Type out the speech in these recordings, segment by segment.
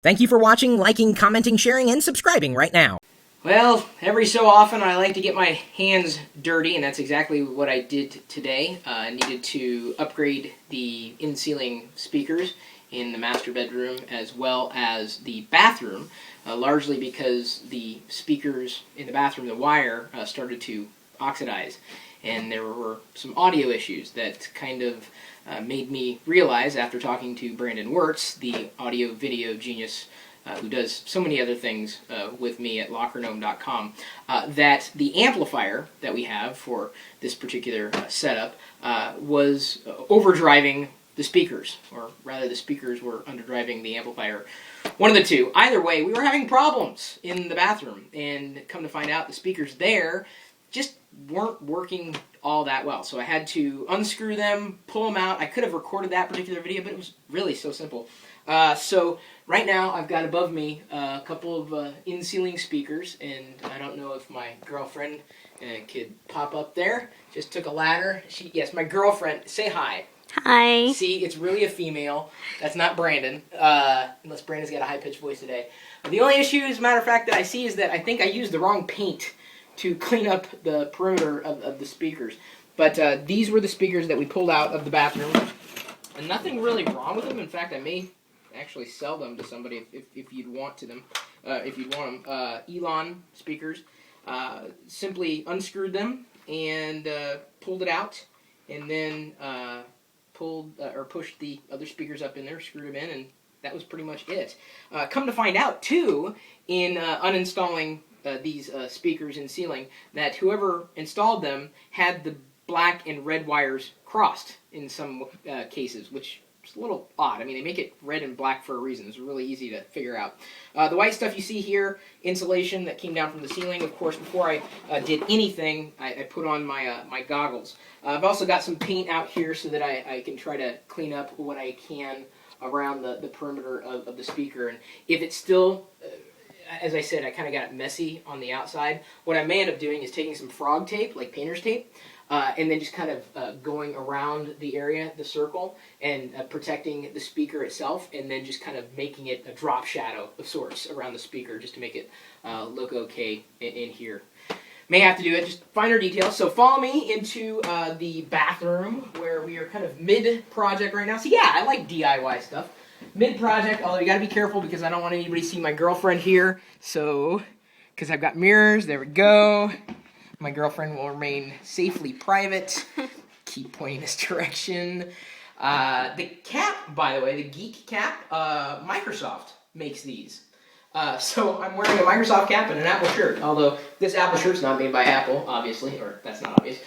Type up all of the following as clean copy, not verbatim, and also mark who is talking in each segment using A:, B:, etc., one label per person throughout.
A: Thank you for watching, liking, commenting, sharing, and subscribing right now.
B: Well, every so often I like to get my hands dirty, and that's exactly what I did today. I needed to upgrade the in-ceiling speakers in the master bedroom as well as the bathroom, largely because the speakers in the bathroom, the wire, started to oxidize. And there were some audio issues that kind of made me realize, after talking to Brandon Wirtz, the audio-video genius who does so many other things with me at lockergnome.com, that the amplifier that we have for this particular setup was overdriving the speakers, or rather the speakers were underdriving the amplifier. One of the two. Either way, we were having problems in the bathroom, and come to find out the speakers there just weren't working all that well. So I had to unscrew them, pull them out. I could have recorded that particular video, but it was really so simple. So right now I've got above me a couple of in-ceiling speakers, and I don't know if my girlfriend could pop up there. Just took a ladder. Yes, my girlfriend. Say hi.
C: Hi.
B: See, it's really a female. That's not Brandon, unless Brandon's got a high-pitched voice today. The only issue, as a matter of fact, that I see is that I think I used the wrong paint to clean up the perimeter of the speakers. But these were the speakers that we pulled out of the bathroom, and nothing really wrong with them. In fact, I may actually sell them to somebody if you'd want them. Elon speakers. Simply unscrewed them and pulled it out, and then pushed the other speakers up in there, screwed them in, and that was pretty much it. Come to find out, too, in uninstalling these speakers in ceiling, that whoever installed them had the black and red wires crossed in some cases, which is a little odd. I mean, they make it red and black for a reason. It's really easy to figure out. The white stuff you see here, insulation that came down from the ceiling. Of course, before I did anything, I put on my goggles. I've also got some paint out here so that I can try to clean up what I can around the perimeter of the speaker. And if it's still, as I said, I kind of got it messy on the outside, what I may end up doing is taking some frog tape, like painter's tape, and then just kind of going around the area, the circle, and protecting the speaker itself, and then just kind of making it a drop shadow of sorts around the speaker just to make it look okay in here. May have to do it, just finer details. So follow me into the bathroom where we are kind of mid-project right now. So yeah, I like DIY stuff. Mid-project, although you got to be careful because I don't want anybody to see my girlfriend here. So, because I've got mirrors, there we go. My girlfriend will remain safely private. Keep pointing this direction. The cap, by the way, the Geek cap, Microsoft makes these. So I'm wearing a Microsoft cap and an Apple shirt, although this Apple shirt's not made by Apple, obviously, or that's not obvious.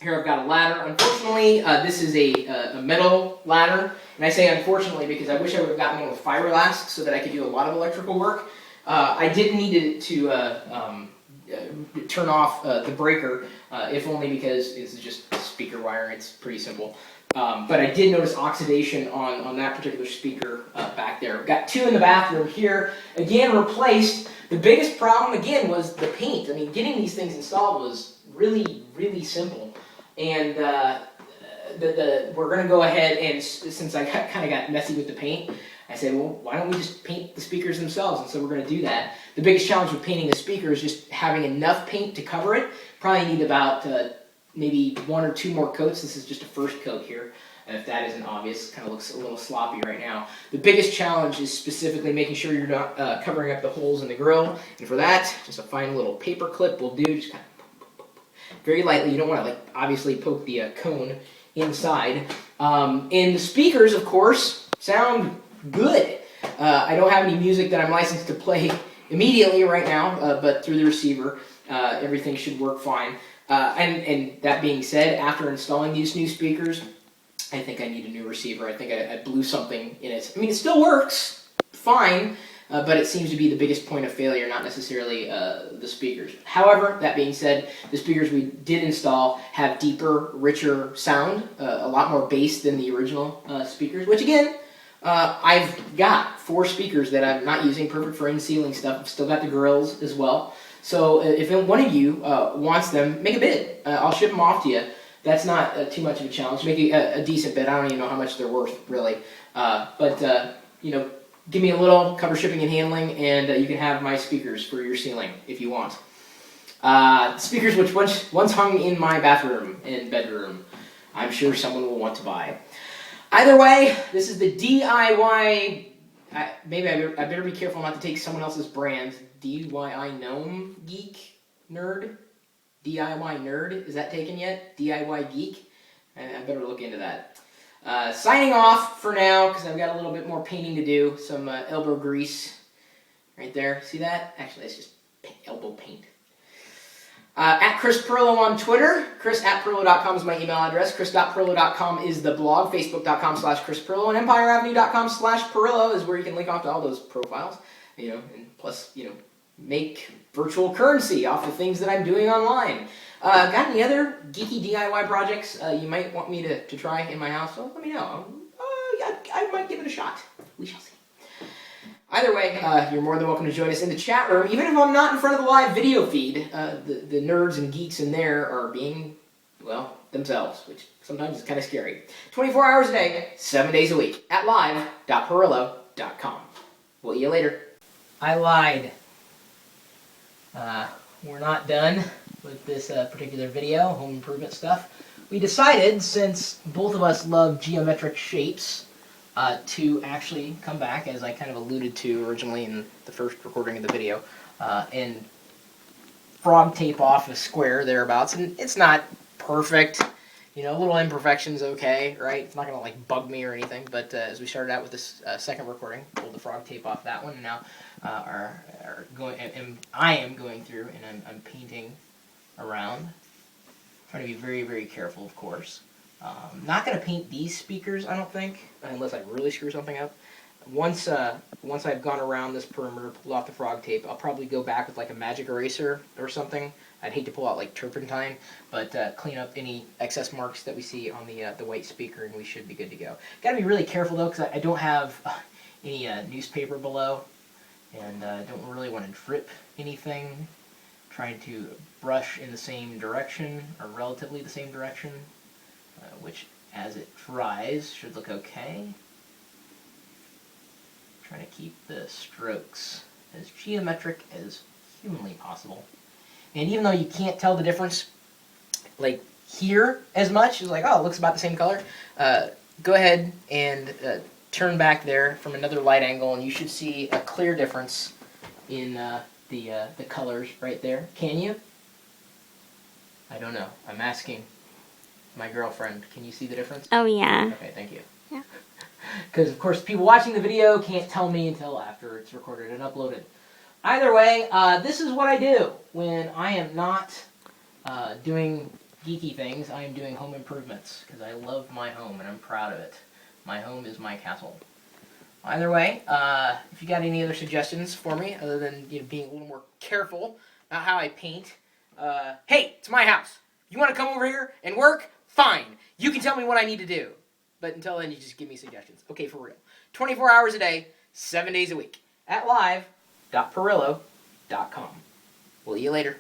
B: Here I've got a ladder. Unfortunately, this is a metal ladder, and I say unfortunately because I wish I would have gotten one with fiberglass so that I could do a lot of electrical work. I did need to turn off the breaker, if only because it's just speaker wire. It's pretty simple. But I did notice oxidation on that particular speaker back there. I've got two in the bathroom here. Again, replaced. The biggest problem, again, was the paint. I mean, getting these things installed was really, really simple. And we're going to go ahead and, since I kind of got messy with the paint, I said, well, why don't we just paint the speakers themselves? And so we're going to do that. The biggest challenge with painting the speaker is just having enough paint to cover it. Probably need about maybe one or two more coats. This is just a first coat here. And if that isn't obvious, it kind of looks a little sloppy right now. The biggest challenge is specifically making sure you're not covering up the holes in the grill. And for that, just a fine little paper clip will do. Just kind of very lightly. You don't want to, like, obviously poke the cone inside. And the speakers, of course, sound good. I don't have any music that I'm licensed to play immediately right now, but through the receiver, everything should work fine. And that being said, after installing these new speakers, I think I need a new receiver. I think I blew something in it. I mean, it still works fine, but it seems to be the biggest point of failure, not necessarily the speakers. However, that being said, the speakers we did install have deeper, richer sound, a lot more bass than the original speakers, which again, I've got 4 speakers that I'm not using, perfect for in-ceiling stuff. I've still got the grills as well. So if one of you wants them, make a bid. I'll ship them off to you. That's not too much of a challenge. Make a decent bid. I don't even know how much they're worth, really. But you know, give me a little, cover shipping and handling, and you can have my speakers for your ceiling if you want. Speakers which once hung in my bathroom and bedroom. I'm sure someone will want to buy. Either way, this is the DIY. Maybe I better be careful not to take someone else's brand. DIY Gnome Geek Nerd? DIY Nerd? Is that taken yet? DIY Geek? I better look into that. Signing off for now, because I've got a little bit more painting to do. Some elbow grease right there. See that? Actually, it's just elbow paint. At Chris Perlow on Twitter. Chris@perlow.com is my email address. Chris.perlow.com is the blog. Facebook.com/Chris Perlow. And EmpireAvenue.com/Perlow is where you can link off to all those profiles. And plus, make virtual currency off the things that I'm doing online. Got any other geeky DIY projects you might want me to try in my house? Well, let me know. I might give it a shot. We shall see. Either way, you're more than welcome to join us in the chat room. Even if I'm not in front of the live video feed, the nerds and geeks in there are being, well, themselves, which sometimes is kind of scary. 24 hours a day, 7 days a week, at live.perillo.com. We'll see you later. I lied. We're not done with this particular video, home improvement stuff. We decided, since both of us love geometric shapes, to actually come back, as I kind of alluded to originally in the first recording of the video, and frog tape off a square thereabouts. And it's not perfect, a little imperfection's okay, right? It's not going to like bug me or anything, but as we started out with this second recording, pulled the frog tape off that one, and now I am going through and I'm painting around. Trying to be very, very careful, of course. Not going to paint these speakers, I don't think, unless I really screw something up. Once I've gone around this perimeter, pulled off the frog tape, I'll probably go back with like a magic eraser or something. I'd hate to pull out like turpentine, but clean up any excess marks that we see on the white speaker, and we should be good to go. Got to be really careful though, because I don't have any newspaper below, and don't really want to drip anything. Trying to brush in the same direction, or relatively the same direction, which as it dries should look okay. Trying to keep the strokes as geometric as humanly possible. And even though you can't tell the difference, like here as much, it's like, oh, it looks about the same color, go ahead and turn back there from another light angle, and you should see a clear difference in the colors right there. Can you? I don't know. I'm asking my girlfriend. Can you see the difference?
C: Oh, yeah.
B: Okay, thank you.
C: Yeah.
B: Because, of course, people watching the video can't tell me until after it's recorded and uploaded. Either way, this is what I do when I am not doing geeky things. I am doing home improvements because I love my home and I'm proud of it. My home is my castle. Either way, if you got any other suggestions for me, other than being a little more careful about how I paint, hey, it's my house. You want to come over here and work? Fine. You can tell me what I need to do. But until then, you just give me suggestions. Okay, for real. 24 hours a day, 7 days a week. At live.perillo.com. We'll see you later.